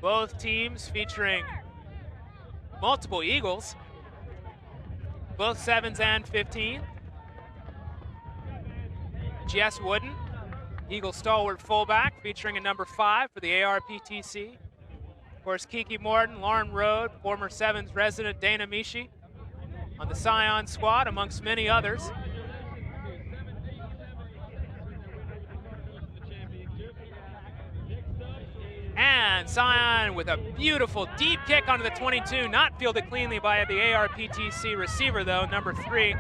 Both teams featuring multiple Eagles, both 7s and 15. Jess Wooden, Eagle stalwart fullback, featuring a number 5 for the ARPTC. Of course, Kiki Morton, Lauren Rode, former 7's resident Dana Mishi on the Scion squad, amongst many others. And Scion with a beautiful deep kick onto the 22, not fielded cleanly by the ARPTC receiver though, number 3,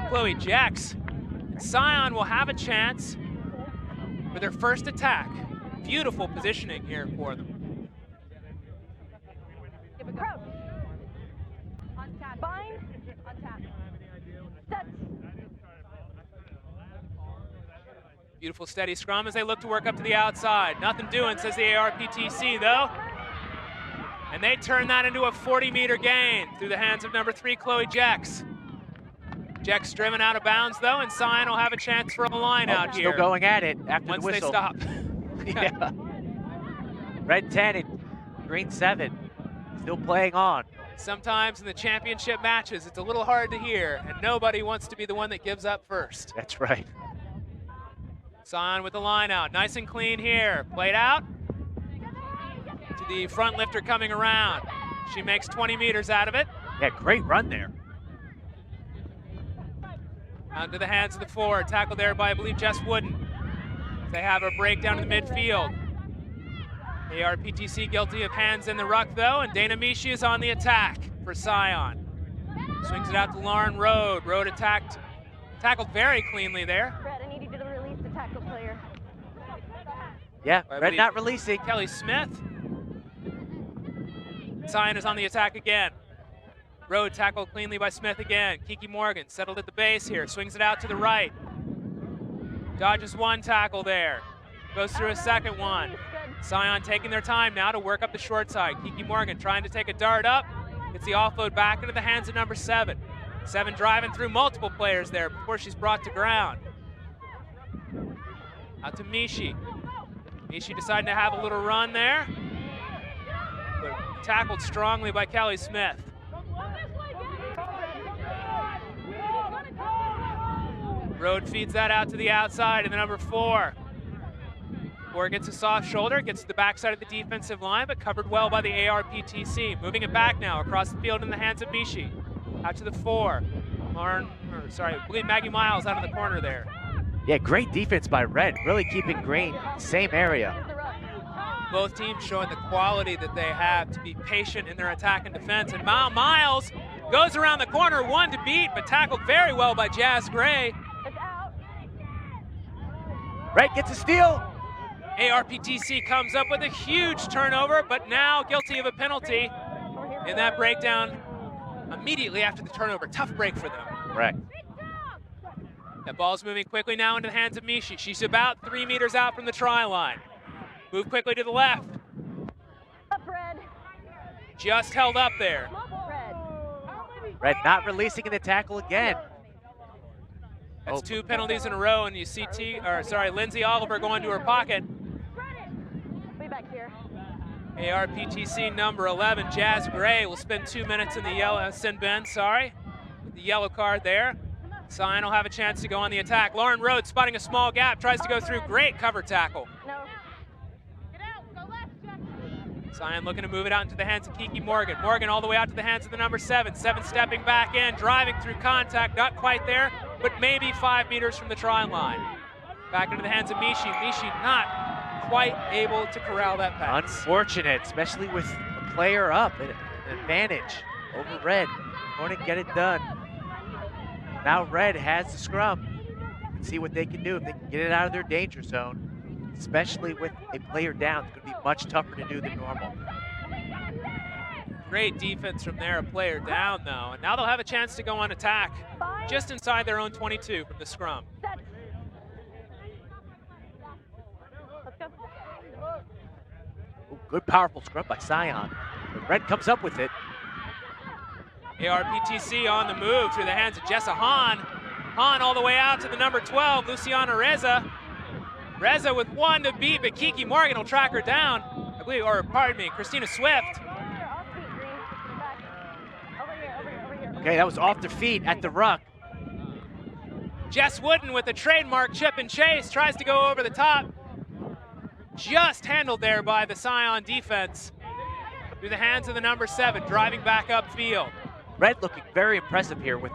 Chloe Jex. Scion will have a chance for their first attack. Beautiful positioning here for them. Crouch. On tap. Bind. On tap. Set. Beautiful steady scrum as they look to work up to the outside. Nothing doing, says the ARPTC though. And they turn that into a 40-meter gain through the hands of number 3, Chloe Jex. Jex driven out of bounds though, and Scion will have a chance for a line out here. Still going at it after once the whistle. Once they stop. Yeah. Red 10 and green 7 still playing on. Sometimes in the championship matches, it's a little hard to hear, and nobody wants to be the one that gives up first. That's right. Scion with the line out, nice and clean here. Played out to the front lifter coming around. She makes 20 meters out of it. Yeah, great run there. Out to the hands of the forward, tackled there by, I believe, Jess Wooden. They have a breakdown in the midfield. ARPTC guilty of hands in the ruck though, and Dana Mishi is on the attack for Scion. Swings it out to Lauren Rode. Rode tackled very cleanly there. Brett, I need you to release the tackle player. Yeah, Red not releasing. Kelly Smith. Scion is on the attack again. Rode tackled cleanly by Smith again. Kiki Morgan settled at the base here, swings it out to the right. Dodges one tackle there. Goes through a second one. Scion taking their time now to work up the short side. Kiki Morgan trying to take a dart up. Gets the offload back into the hands of number 7. 7 driving through multiple players there before she's brought to ground. Out to Mishi. Mishi deciding to have a little run there. But tackled strongly by Kelly Smith. Rode feeds that out to the outside, and the number 4. 4 gets a soft shoulder, gets to the backside of the defensive line, but covered well by the ARPTC. Moving it back now across the field in the hands of Mishi. Out to the 4. I believe Maggie Miles out of the corner there. Yeah, great defense by Red, really keeping Green same area. Both teams showing the quality that they have to be patient in their attack and defense. And Miles goes around the corner, one to beat, but tackled very well by Jazz Gray. Red gets a steal. ARPTC comes up with a huge turnover, but now guilty of a penalty in that breakdown immediately after the turnover. Tough break for them. Correct. That ball's moving quickly now into the hands of Mishi. She's about 3 meters out from the try line. Move quickly to the left. Just held up there. Red not releasing in the tackle again. That's 2 penalties in a row, and you see Lindsay Oliver going to her pocket. Way back here. ARPTC number 11, Jazz Gray, will spend 2 minutes in the yellow, the yellow card there. Scion will have a chance to go on the attack. Lauren Rhodes spotting a small gap, tries to go through, great cover tackle. No. Scion looking to move it out into the hands of Kiki Morgan. Morgan all the way out to the hands of the number 7. 7 stepping back in, driving through contact, not quite there, but maybe 5 meters from the try line. Back into the hands of Mishi. Mishi not quite able to corral that pass. Unfortunate, especially with a player up, an advantage over Red. Going to get it done. Now Red has the scrum. Let's see what they can do if they can get it out of their danger zone. Especially with a player down, it's going to be much tougher to do than normal. Great defense from there, a player down though. And now they'll have a chance to go on attack just inside their own 22 from the scrum. Ooh, good powerful scrum by Scion. But Red comes up with it. ARPTC on the move through the hands of Jessa Hahn. Hahn all the way out to the number 12, Luciana Reza. Reza with 1 to beat, but Kiki Morgan will track her down. I believe, or pardon me, Christina Swift. Off feet, Green. Back. Over here. Okay, that was off their feet at the ruck. Jess Wooden with the trademark chip and chase tries to go over the top. Just handled there by the Scion defense. Through the hands of the number 7, driving back upfield. Red looking very impressive here with,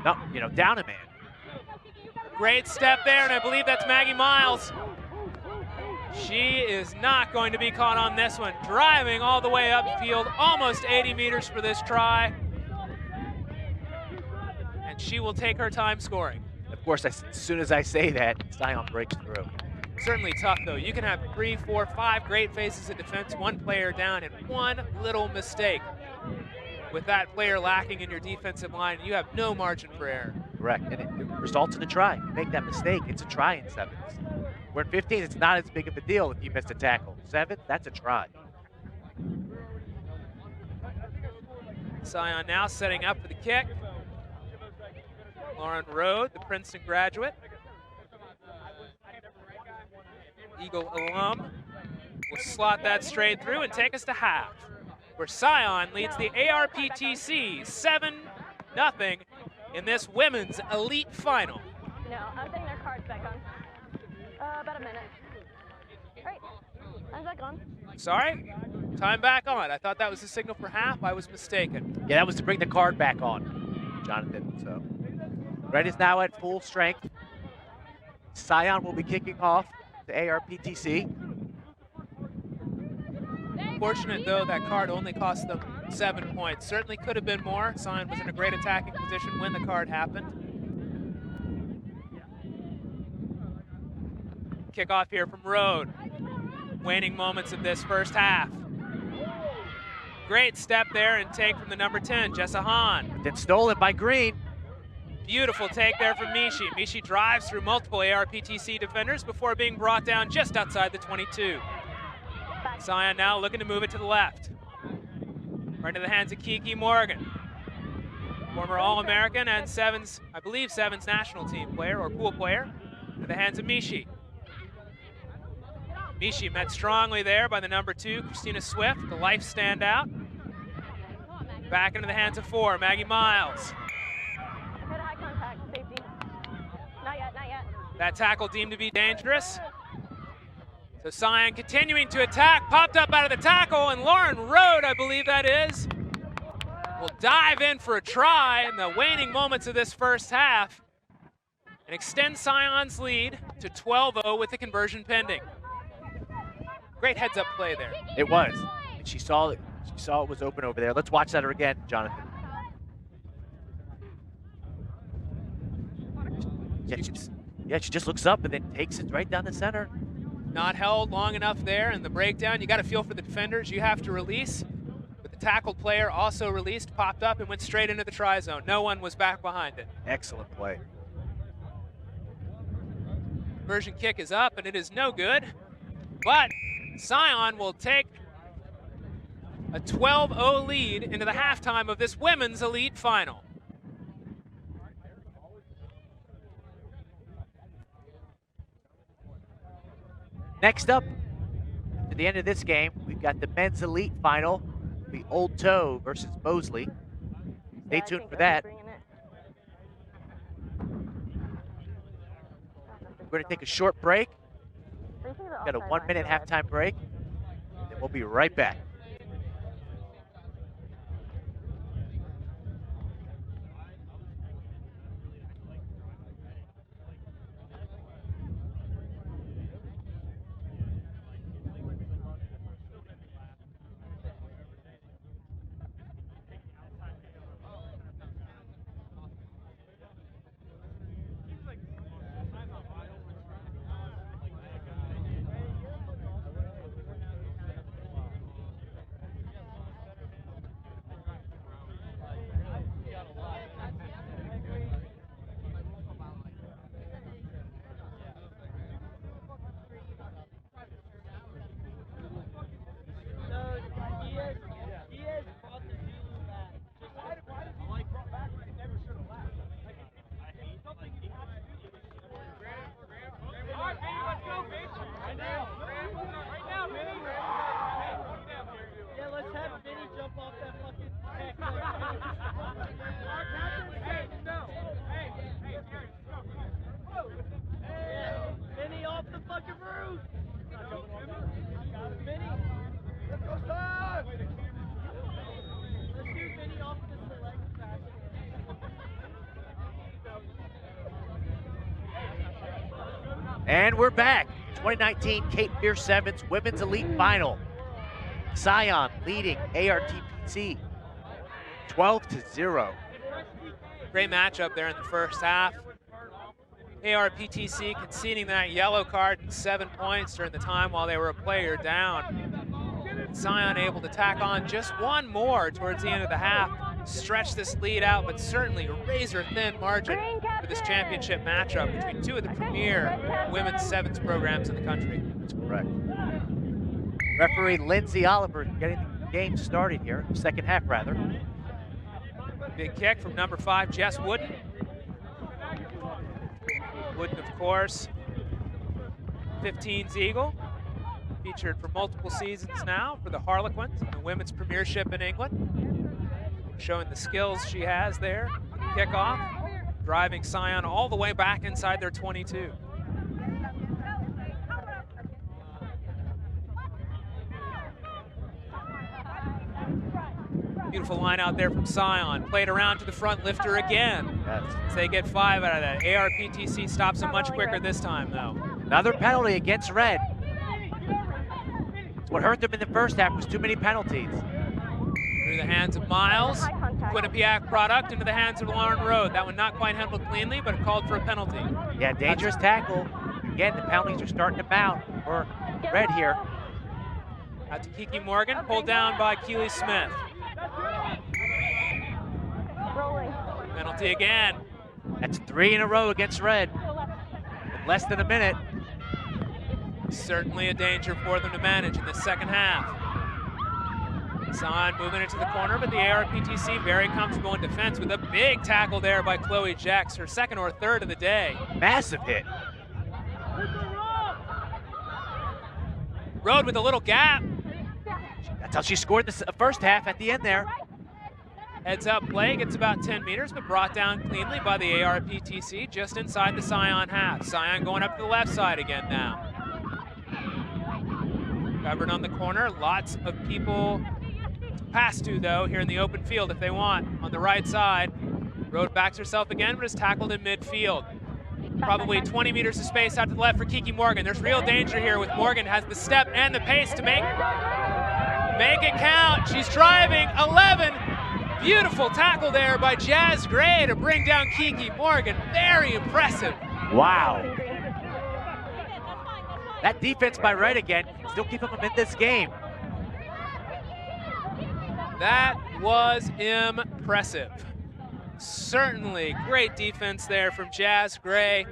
down a man. Great step there, and I believe that's Maggie Miles. She is not going to be caught on this one. Driving all the way upfield, almost 80 meters for this try. And she will take her time scoring. Of course, as soon as I say that, Scion breaks through. Certainly tough, though. You can have 3, 4, 5 great phases of defense, one player down, and one little mistake. With that player lacking in your defensive line, you have no margin for error. Correct, and it results in a try. You make that mistake, it's a try in 7s. Where in 15s, it's not as big of a deal if you missed a tackle. 7, that's a try. Scion now setting up for the kick. Lauren Rode, the Princeton graduate, Eagle alum, will slot that straight through and take us to half, where Scion leads the ARPTC 7-0 in this women's elite final. No, I'm setting their cards back on. About a minute. All right, time's back on. Sorry? Time back on. I thought that was the signal for half. I was mistaken. Yeah, that was to bring the card back on, Jonathan. So Red is now at full strength. Scion will be kicking off the ARPTC. Fortunate, though, that card only cost them 7 points. Certainly could have been more. Scion was in a great attacking position when the card happened. Kickoff here from Rode. Waning moments of this first half. Great step there and take from the number 10, Jessa Hahn. Then stolen by Green. Beautiful take there from Mishi. Mishi drives through multiple ARPTC defenders before being brought down just outside the 22. Scion now looking to move it to the left. Right into the hands of Kiki Morgan. Former All-American and 7's, I believe 7's national team player or pool player. To the hands of Mishi. Mishi met strongly there by the number 2, Christina Swift, the life standout. Back into the hands of 4, Maggie Miles. Good eye contact, safety. Not yet. That tackle deemed to be dangerous. So Scion continuing to attack, popped up out of the tackle, and Lauren Rode, I believe that is, will dive in for a try in the waning moments of this first half and extend Scion's lead to 12-0 with the conversion pending. Great heads-up play there. It was. And she saw it. She saw it was open over there. Let's watch that again, Jonathan. Yeah, she just looks up and then takes it right down the center. Not held long enough there in the breakdown. You got to feel for the defenders. You have to release. But the tackled player also released, popped up, and went straight into the try zone. No one was back behind it. Excellent play. Conversion kick is up, and it is no good. But Scion will take a 12-0 lead into the halftime of this women's elite final. Next up, to the end of this game, we've got the men's elite final, the Old Toe versus Mosley. Stay tuned for that. We're going to take a short break. We've got a 1-minute halftime break, and we'll be right back. And we're back. 2019 Cape Fear 7's Women's Elite Final. Scion leading ARPTC 12-0. Great matchup there in the first half. ARPTC conceding that yellow card and 7 points during the time while they were a player down. Scion able to tack on just one more towards the end of the half, stretch this lead out, but certainly a razor-thin margin for this championship matchup between two of the premier women's 7's programs in the country. That's correct. Referee Lindsay Oliver getting the game started here, second half rather. Big kick from number 5, Jess Wooden. Wooden, of course, 15's Eagle, featured for multiple seasons now for the Harlequins, the women's premiership in England. Showing the skills she has there, kickoff, driving Scion all the way back inside their 22. Beautiful line out there from Scion. Played around to the front, lifter again. Yes. As they get 5 out of that. ARPTC stops them much quicker this time, though. Another penalty against Red. What hurt them in the first half was too many penalties. Through the hands of Miles. Quinnipiac product into the hands of Lauren Road. That one not quite handled cleanly, but it called for a penalty. Yeah, dangerous tackle. Again, the penalties are starting to mount for Red here. Out to Kiki Morgan, pulled down by Keely Smith. Rolling. Penalty again. That's 3 in a row against Red in less than a minute. Certainly a danger for them to manage in the second half. Scion moving into the corner, but the ARPTC very comfortable in defense with a big tackle there by Chloe Jex, her second or third of the day. Massive hit. Road with a little gap. That's how she scored the first half at the end there. Heads up play, gets about 10 meters, but brought down cleanly by the ARPTC just inside the Scion half. Scion going up to the left side again now. Covered on the corner, lots of people to pass to though here in the open field if they want. On the right side, Road backs herself again, but is tackled in midfield. Probably 20 meters of space out to the left for Kiki Morgan. There's real danger here with Morgan, has the step and the pace to make it count. She's driving 11. Beautiful tackle there by Jazz Gray to bring down Kiki Morgan. Very impressive. Wow. That defense by Red again, still keeping them in this game. That was impressive. Certainly great defense there from Jazz Gray.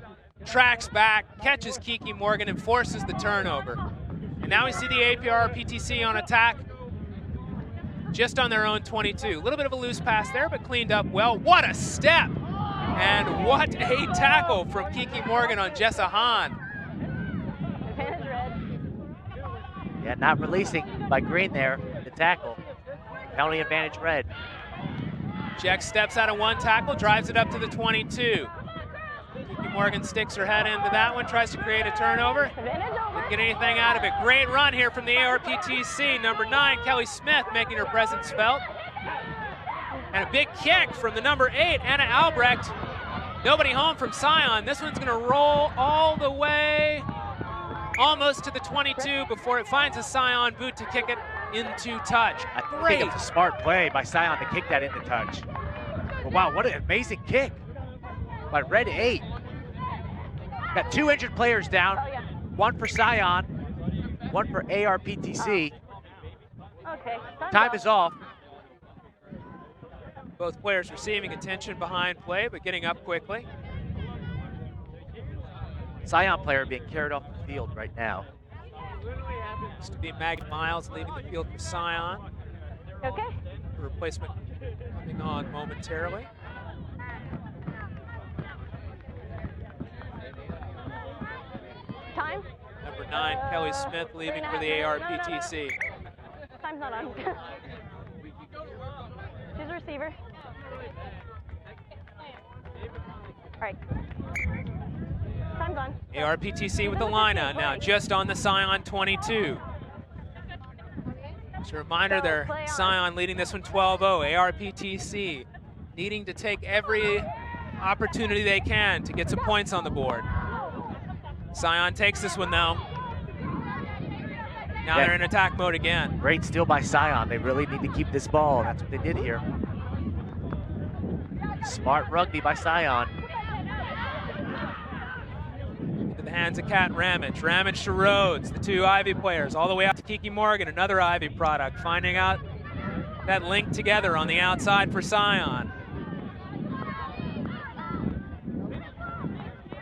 Tracks back, catches Kiki Morgan, and forces the turnover. And now we see the ARPTC on attack just on their own 22. A little bit of a loose pass there, but cleaned up well. What a step! And what a tackle from Kiki Morgan on Jessa Hahn. Yeah, not releasing by Green there, the tackle. Penalty advantage Red. Jack steps out of one tackle, drives it up to the 22. Kiki Morgan sticks her head into that one, tries to create a turnover. Didn't get anything out of it. Great run here from the ARPTC. Number 9, Kelly Smith, making her presence felt. And a big kick from the number 8, Anna Albrecht. Nobody home from Scion. This one's gonna roll all the way almost to the 22 before it finds a Scion boot to kick it into touch. I think it's a smart play by Scion to kick that into touch. But wow, what an amazing kick by Red 8. Got 2 injured players down, one for Scion, one for ARPTC. Okay. Time is off. Both players receiving attention behind play, but getting up quickly. Scion player being carried off the field right now. Used to be Maggie Miles leaving the field for Scion. Okay. The replacement coming on momentarily. Time? Number 9, Kelly Smith leaving for the ARPTC. Time's not on. She's a receiver. All right. Time's on. ARPTC with the line out now, just on the Scion 22. Just a reminder there, Scion leading this one 12-0. ARPTC needing to take every opportunity they can to get some points on the board. Scion takes this one though. Now they're in attack mode again. Great steal by Scion. They really need to keep this ball. That's what they did here. Smart rugby by Scion. Into the hands of Kat Ramage. Ramage to Rhodes, the two Ivy players, all the way out to Kiki Morgan, another Ivy product, finding out that link together on the outside for Scion.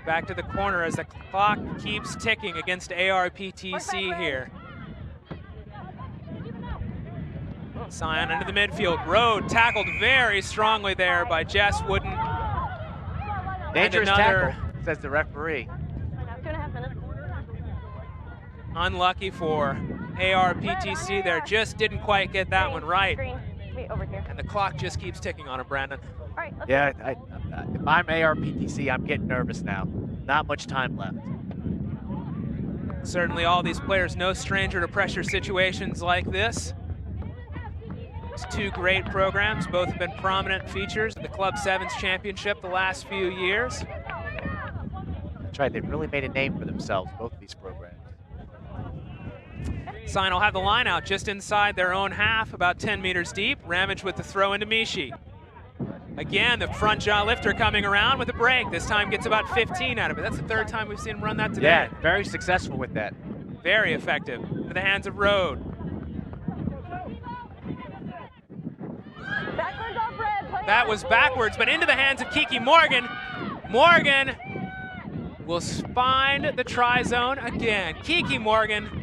Back to the corner as the clock keeps ticking against ARPTC here. Scion into the midfield. Rode tackled very strongly there by Jess Wooden. Dangerous tackle, says the referee. 2.5 minutes. Unlucky for ARPTC there. Just didn't quite get that one right. Green. Wait, over here. And the clock just keeps ticking on it, Brandon. All right, let's Yeah, if I'm ARPTC, I'm getting nervous now. Not much time left. Certainly all these players no stranger to pressure situations like this. It's two great programs. Both have been prominent features of the Club 7's championship the last few years. That's right, they've really made a name for themselves, both of these programs. Scion will have the line out just inside their own half, about 10 meters deep. Ramage with the throw into Mishi. Again, the front jaw lifter coming around with a break. This time gets about 15 out of it. That's the third time we've seen him run that today. Yeah, very successful with that. Very effective. To the hands of Rode. backwards off red. Play That was backwards, but into the hands of Kiki Morgan. Morgan will find the try zone again. Kiki Morgan.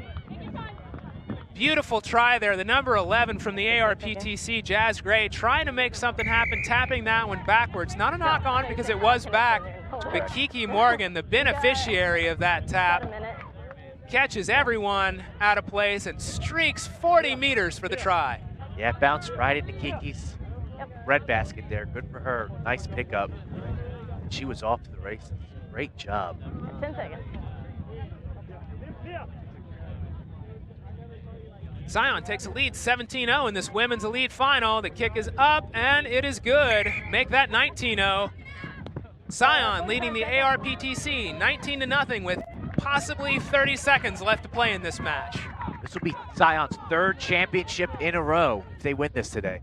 Beautiful try there, the number 11 from the ARPTC, Jazz Gray, trying to make something happen, tapping that one backwards. Not a knock on because it was back, but Kiki Morgan, the beneficiary of that tap, catches everyone out of place and streaks 40 meters for the try. Yeah, bounced right into Kiki's red basket there. Good for her. Nice pickup. She was off to the races. Great job. 10 seconds. Scion takes a lead 17-0 in this women's elite final. The kick is up and it is good. Make that 19-0. Scion leading the ARPTC 19-0 with possibly 30 seconds left to play in this match. This will be Scion's third championship in a row if they win this today.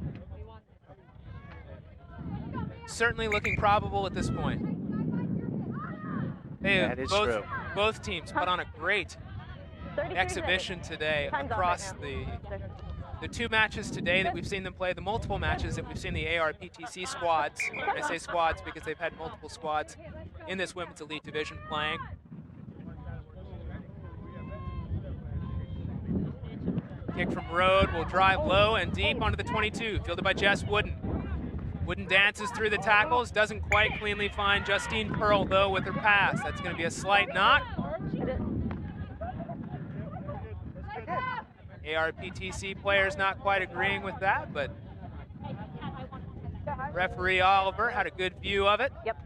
Certainly looking probable at this point. They have That is true. both teams put on a great exhibition today across the two matches today that we've seen them play, the multiple matches that we've seen the ARPTC squads. I say squads because they've had multiple squads in this women's elite division playing. Kick from Rode will drive low and deep onto the 22, fielded by Jess Wooden. Wooden dances through the tackles, doesn't quite cleanly find Justine Pearl though with her pass. That's going to be a slight knock. ARPTC players not quite agreeing with that, but referee Oliver had a good view of it. Yep.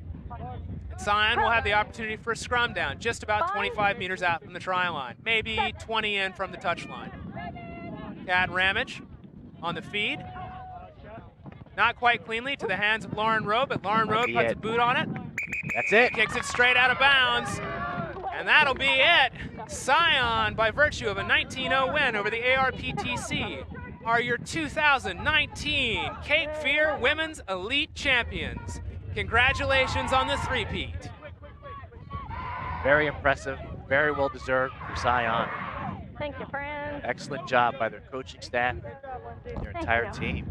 And Scion will have the opportunity for a scrum down, just about 25 meters out from the try line, maybe 20 in from the touch line. Kat Ramage on the feed. Not quite cleanly to the hands of Lauren Rowe, but Lauren Rowe puts a boot on it. That's it. Kicks it straight out of bounds. And that'll be it. Scion, by virtue of a 19-0 win over the ARPTC, are your 2019 Cape Fear Women's Elite Champions. Congratulations on the three-peat. Very impressive, very well deserved for Scion. Thank you, friends. Excellent job by their coaching staff, their entire team.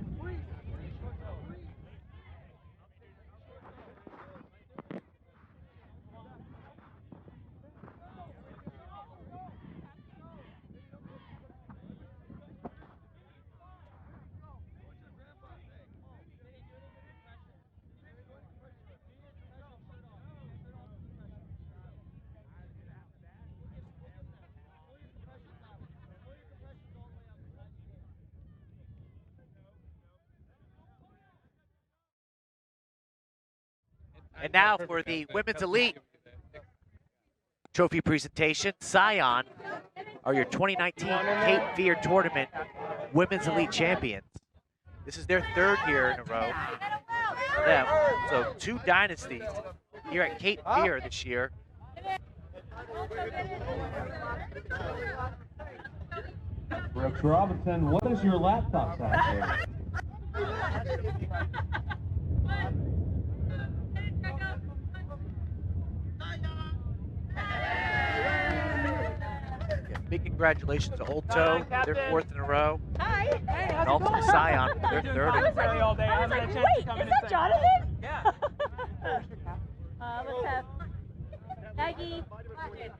And now for the Women's Elite Trophy presentation, Scion are your 2019 Cape Fear Tournament Women's Elite Champions. This is their third year in a row for them. So 2 dynasties here at Cape Fear this year. Brooks Robinson, what does your laptop say? Big congratulations to Old Toe, their 4th in a row. Hi. Hey, And also to Scion, their 3rd in a row. all day. I was like, wait, is that Jonathan? Yeah. Let's have Maggie,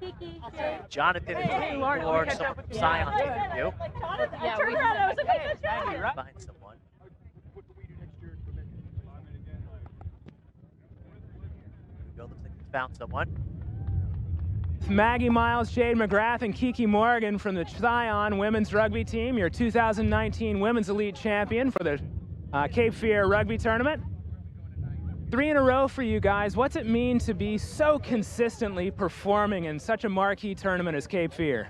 Kiki, Jay. Jonathan is looking for someone from Scion to interview. I turned around, I was like, hey, good job. Find someone. Here we go, looks like we found someone. Maggie Miles, Jade McGrath, and Kiki Morgan from the Scion women's rugby team, your 2019 Women's Elite Champion for the Cape Fear Rugby Tournament. 3 in a row for you guys. What's it mean to be so consistently performing in such a marquee tournament as Cape Fear?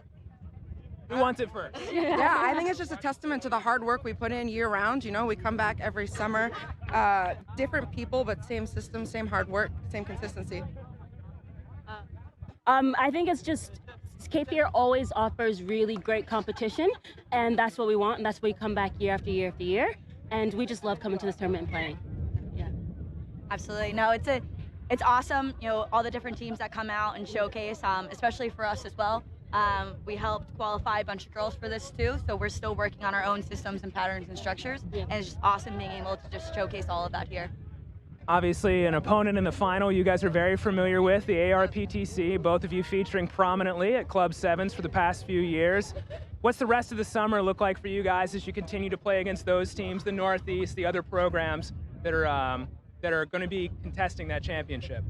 Who wants it first? Yeah, I think it's just a testament to the hard work we put in year-round. You know, we come back every summer, different people, but same system, same hard work, same consistency. I think it's just Cape Fear always offers really great competition, and that's what we want, and that's why we come back year after year after year, and we just love coming to this tournament and playing. Yeah. Absolutely. No, it's awesome, you know, all the different teams that come out and showcase, especially for us as well. We helped qualify a bunch of girls for this too, so we're still working on our own systems and patterns and structures, and it's just awesome being able to just showcase all of that here. Obviously, an opponent in the final you guys are very familiar with, the ARPTC, both of you featuring prominently at Club 7's for the past few years. What's the rest of the summer look like for you guys as you continue to play against those teams, the Northeast, the other programs that are going to be contesting that championship?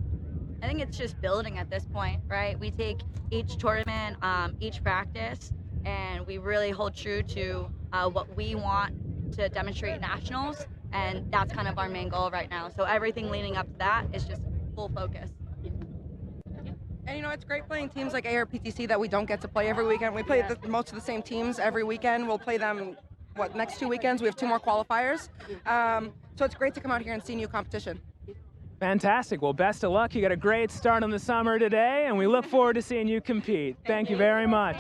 I think it's just building at this point, right? We take each tournament, each practice, and we really hold true to what we want to demonstrate at nationals. And that's kind of our main goal right now. So everything leading up to that is just full focus. And you know, it's great playing teams like ARPTC that we don't get to play every weekend. We play most of the same teams every weekend. We'll play them, next 2 weekends? We have 2 more qualifiers. So it's great to come out here and see new competition. Fantastic. Well, best of luck. You got a great start on the summer today, and we look forward to seeing you compete. Thank you very much.